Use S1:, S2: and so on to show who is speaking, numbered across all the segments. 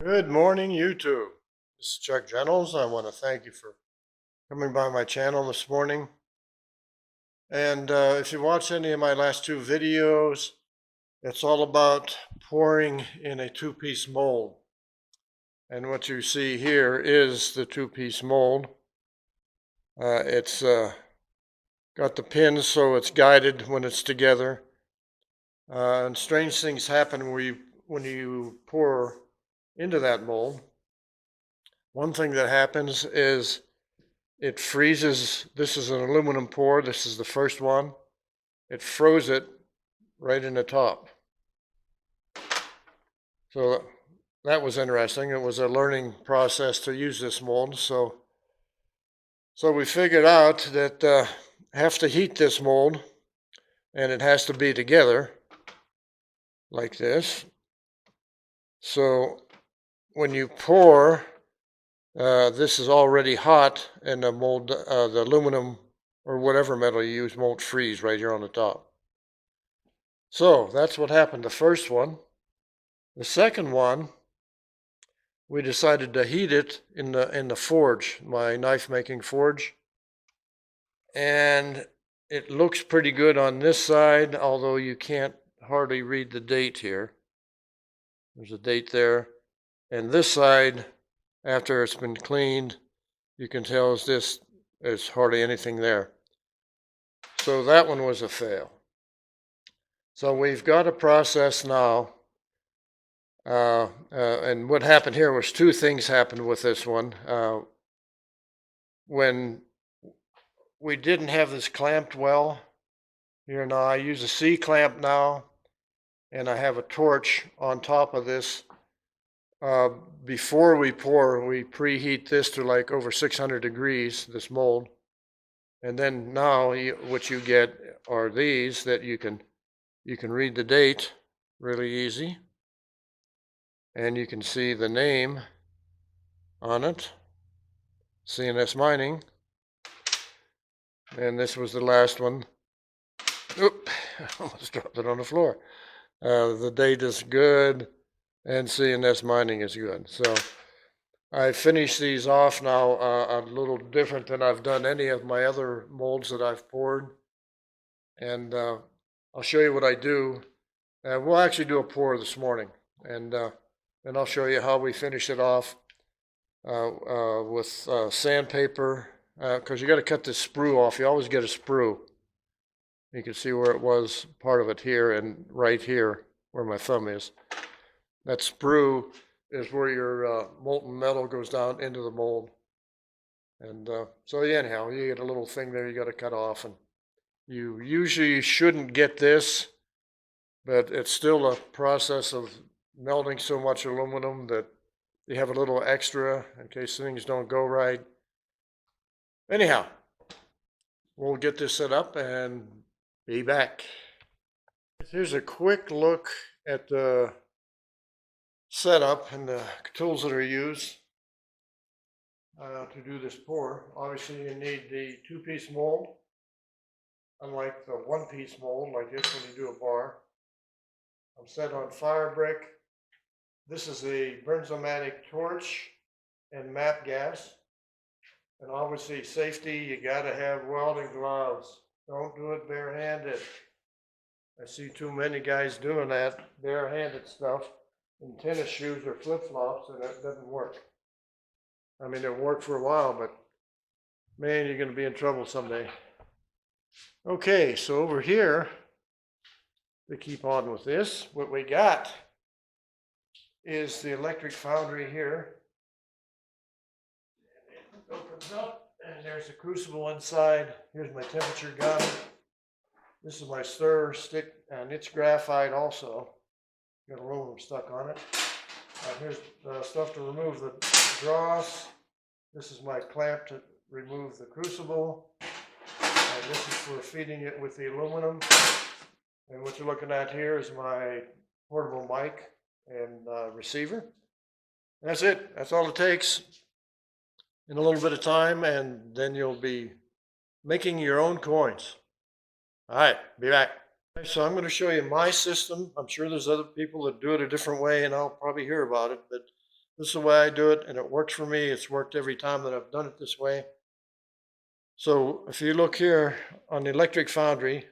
S1: Good morning, YouTube. This is Chuck Reynolds. I want to thank you for coming by my channel this morning. And if you watched any of my last two videos, it's all about pouring in a two-piece mold. And what you see here is the two-piece mold. It's got the pins so it's guided when it's together. And strange things happen when you pour into that mold. One thing that happens is it freezes. This is an aluminum pour. This is the first one. It froze it right in the top. So that was interesting. It was a learning process to use this mold. So we figured out that have to heat this mold, and it has to be together like this. So when you pour, this is already hot, and the mold, the aluminum or whatever metal you use won't freeze right here on the top. So that's what happened. The first one. The second one, we decided to heat it in the forge, my knife making forge, and it looks pretty good on this side, although you can't hardly read the date here. There's a date there, and this side, after it's been cleaned, you can tell there's hardly anything there. So that one was a fail. So we've got a process now. And what happened here was two things happened with this one. When we didn't have this clamped well, here now I use a C clamp now, and I have a torch on top of this. Before we pour, we preheat this to like over 600 degrees, this mold. And then now what you get are these that you can read the date really easy. And you can see the name on it, CNS Mining. And this was the last one. Oop, I almost dropped it on the floor. The date is good, and CNS Mining is good. So I finished these off now a little different than I've done any of my other molds that I've poured. And I'll show you what I do. We'll actually do a pour this morning, and then I'll show you how we finish it off with sandpaper, because you got to cut this sprue off. You always get a sprue. You can see where it was, part of it here and right here where my thumb is. That sprue is where your molten metal goes down into the mold. And so anyhow, you get a little thing there you got to cut off, and you usually shouldn't get this, but it's still a process of melting so much aluminum that you have a little extra in case things don't go right. Anyhow, we'll get this set up and be back. Here's a quick look at the setup and the tools that are used to do this pour. Obviously, you need the two-piece mold, unlike the one-piece mold like this when you do a bar. I'm set on fire brick. This is a Bernzomatic torch and MAP gas. And obviously safety, you gotta have welding gloves. Don't do it barehanded. I see too many guys doing that barehanded stuff in tennis shoes or flip-flops, and that doesn't work. I mean, it worked for a while, but man, you're gonna be in trouble someday. Okay, so over here, to keep on with this, what we got is the electric foundry here. It opens up, and there's a crucible inside. Here's my temperature gun. This is my stir stick, and it's graphite also. Got aluminum stuck on it. Here's stuff to remove the dross. This is my clamp to remove the crucible. And this is for feeding it with the aluminum. And what you're looking at here is my portable mic and receiver. And that's it. That's all it takes in a little bit of time, and then you'll be making your own coins. All right, be back. Okay, so I'm going to show you my system. I'm sure there's other people that do it a different way, and I'll probably hear about it, but This is the way I do it, and it works for me. It's worked every time that I've done it this way. So if you look here on the electric foundry,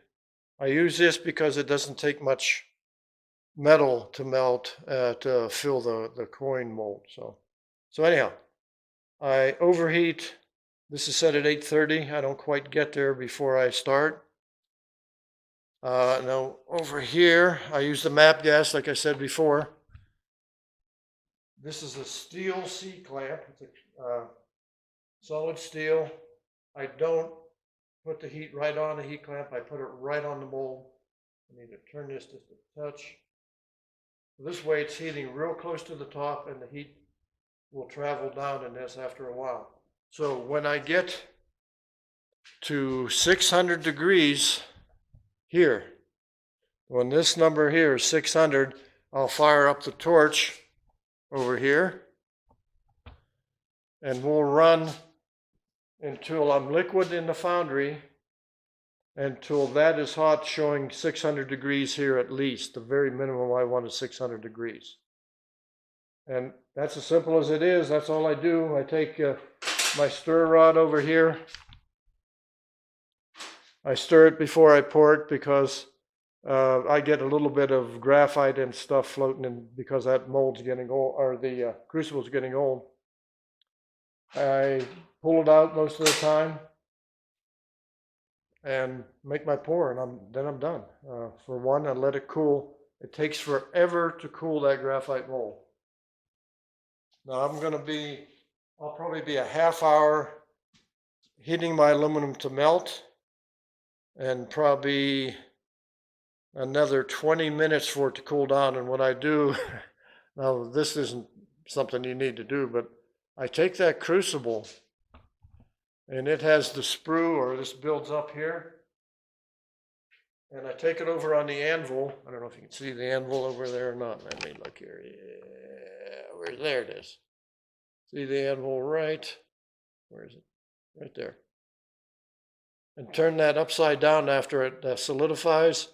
S1: I use this because it doesn't take much metal to melt to fill the coin mold. So anyhow, I overheat. This is set at 830. I don't quite get there before I start. Now over here, I use the MAP gas like I said before. This is a steel C-clamp. It's a solid steel. I don't put the heat right on the heat clamp. I put it right on the mold. I need to turn this just a touch. This way it's heating real close to the top and the heat will travel down in this after a while. So when I get to 600 degrees here, when this number here is 600, I'll fire up the torch over here and we'll run until I'm liquid in the foundry, until that is hot, showing 600 degrees here at least. The very minimum I want is 600 degrees. And that's as simple as it is. That's all I do. I take my stir rod over here. I stir it before I pour it because I get a little bit of graphite and stuff floating in because that mold's getting old, or the crucible's getting old. I pull it out most of the time and make my pour, and then I'm done. For one, I let it cool. It takes forever to cool that graphite mold. Now I'll probably be a half hour heating my aluminum to melt, and probably another 20 minutes for it to cool down. And what I do, now this isn't something you need to do, but I take that crucible and it has the sprue, or this builds up here, and I take it over on the anvil. I don't know if you can see the anvil over there or not. Let me look here. Yeah, there it is. See the anvil right? Where is it? Right there. And turn that upside down after it solidifies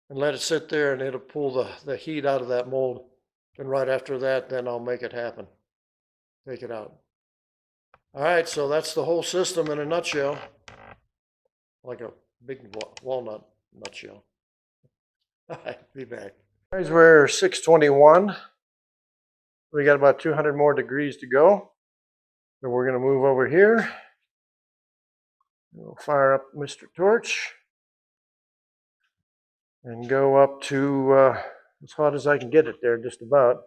S1: and let it sit there, and it'll pull the heat out of that mold. And right after that, then I'll make it happen. Take it out. All right, so that's the whole system in a nutshell, like a big walnut nutshell. Be back. Guys, we're 621. We got about 200 more degrees to go. So we're going to move over here. We'll fire up Mr. Torch and go up to as hot as I can get it there, just about.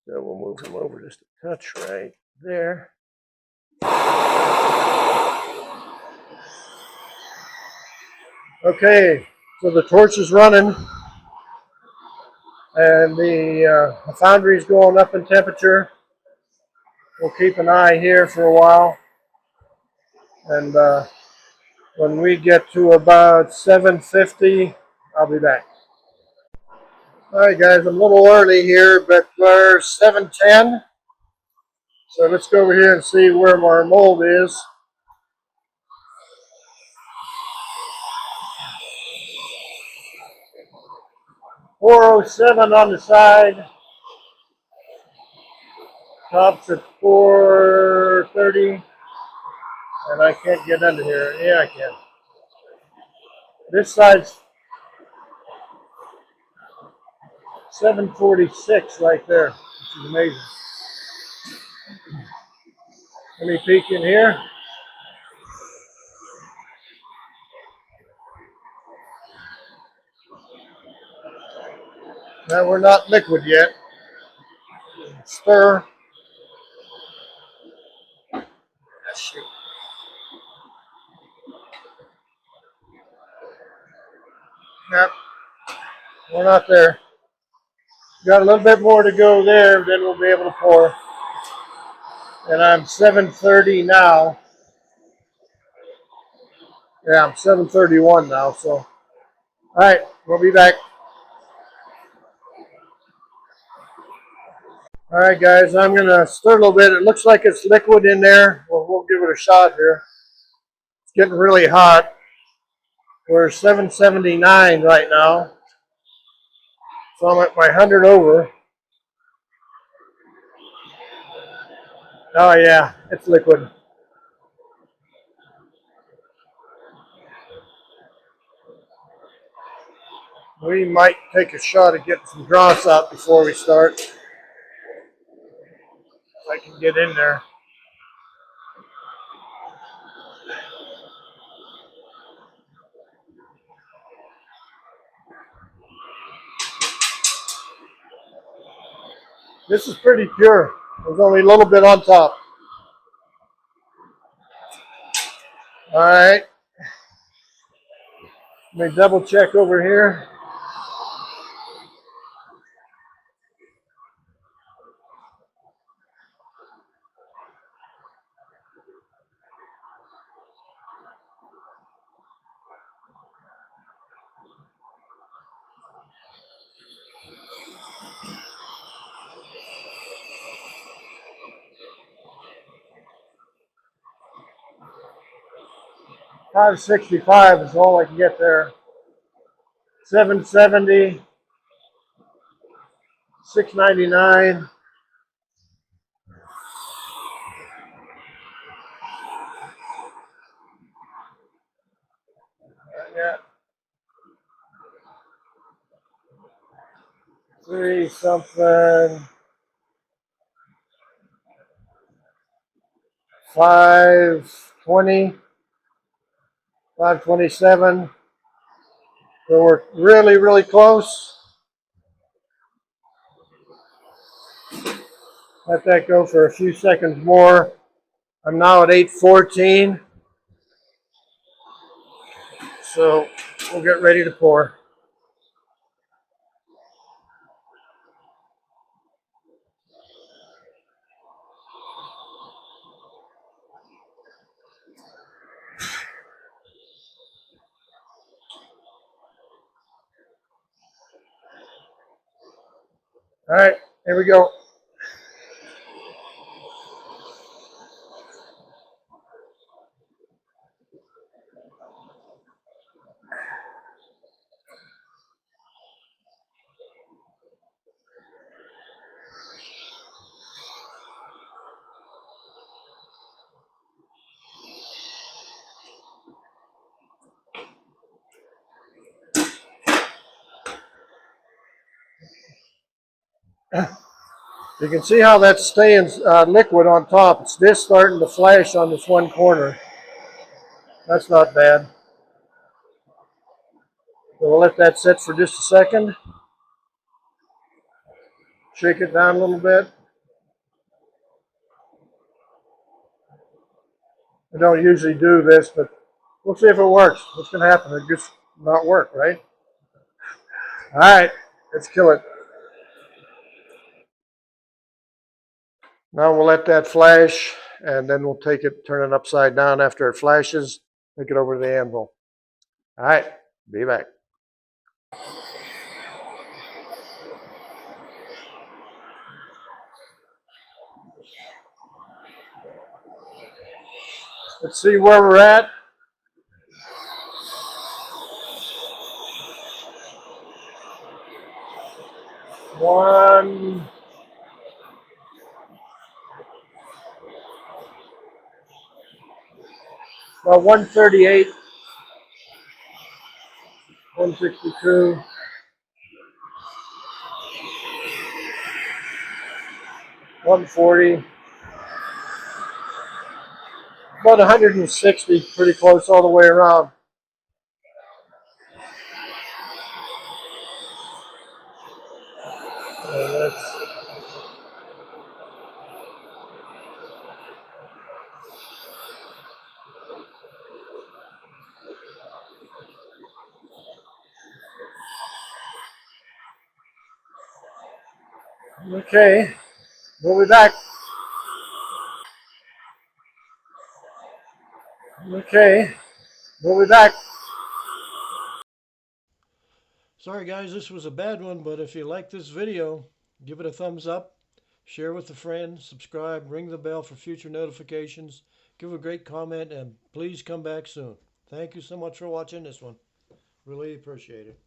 S1: So we'll move him over just a touch right there. Okay, so the torch is running, and the foundry is going up in temperature. We'll keep an eye here for a while, and when we get to about 750, I'll be back. All right, guys, I'm a little early here, but we're 710. So let's go over here and see where our mold is. .407 on the side. Top's at 430. And I can't get under here. Yeah, I can. This side's 746 right there, which is amazing. Let me peek in here. Now we're not liquid yet. Stir. Shoot. Yep. We're not there. Got a little bit more to go there, then we'll be able to pour. And I'm 730 now. Yeah, I'm 731 now, so. All right, we'll be back. All right, guys, I'm going to stir a little bit. It looks like it's liquid in there. We'll give it a shot here. It's getting really hot. We're 779 right now. So I'm at my 100 over. Oh yeah, it's liquid. We might take a shot at getting some dross out before we start. If I can get in there. This is pretty pure. There's only a little bit on top. All right. Let me double check over here. $565 is all I can get there. $770, $699. Yeah, 3 something. 520, 527. So we're really, really close. Let that go for a few seconds more. I'm now at 814. So we'll get ready to pour. All right, here we go. You can see how that's staying liquid on top. It's just starting to flash on this one corner. That's not bad. So we'll let that sit for just a second. Shake it down a little bit. I don't usually do this, but we'll see if it works. What's going to happen? It just not work, right? All right, let's kill it. Now we'll let that flash, and then we'll take it, turn it upside down after it flashes, take it over to the anvil. All right, be back. Let's see where we're at. One, well, 138, 162, 140, about 160, pretty close all the way around. Okay, we'll be back. Okay, we'll be back. Sorry guys, this was a bad one, but if you like this video, give it a thumbs up, share with a friend, subscribe, ring the bell for future notifications, give a great comment, and please come back soon. Thank you so much for watching this one. Really appreciate it.